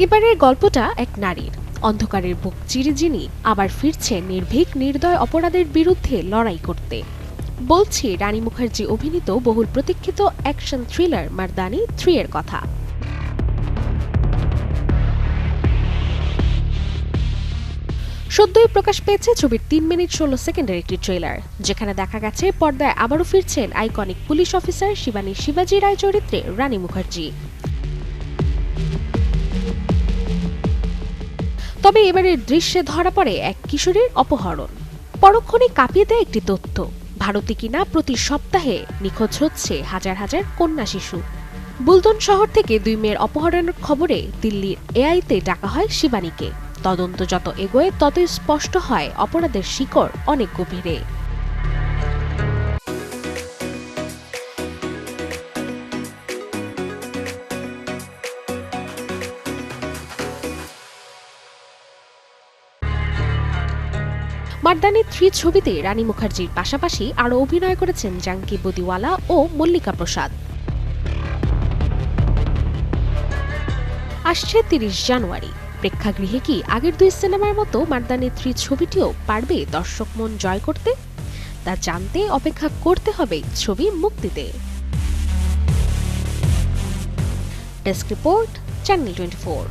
এবারের গল্পটা এক নারীর অন্ধকারের বুক চিরে যিনি আবার ফিরছেন নির্ভীক নির্দয় অপরাধের বিরুদ্ধে লড়াই করতে। বলছি রানী মুখার্জি অভিনীত বহুল প্রতীক্ষিত অ্যাকশন থ্রিলার মার্দানি 3 এর কথা। সদ্যই প্রকাশ পেয়েছে ছবির 3 মিনিট 16 সেকেন্ডের একটি ট্রেলার, যেখানে দেখা গেছে পর্দায় আবারও ফিরছেন আইকনিক পুলিশ অফিসার শিবানী শিবাজি রায় চরিত্রে রানী মুখার্জি। তবে এবারের দৃশ্যে ধরা পড়ে এক কিশোরীর অপহরণ। পরক্ষণে কাঁপিয়ে দেয় একটি তথ্য, ভারতে কিনা প্রতি সপ্তাহে নিখোঁজ হচ্ছে হাজার হাজার কন্যা শিশু। বুলদন শহর থেকে 2 মেয়ের অপহরণের খবরে দিল্লির এআইতে ডাকা হয় শিবানীকে। তদন্ত যত এগোয় ততই স্পষ্ট হয় অপরাধের শিকড় অনেক গভীরে। মার্দানি 3 ছবিতে রানী মুখার্জির পাশাপাশি আরও অভিনয় করেছেন জাঙ্কি বুদিওয়ালা ও মল্লিকা প্রসাদ। আসছে 30 জানুয়ারি। প্রেক্ষাগৃহে কি আগের 2 সিনেমার মতো মার্দানি 3 ছবিটিও পারবে দর্শক মন জয় করতে? তা জানতে অপেক্ষা করতে হবে ছবি মুক্তিতে। Desk report, channel 24।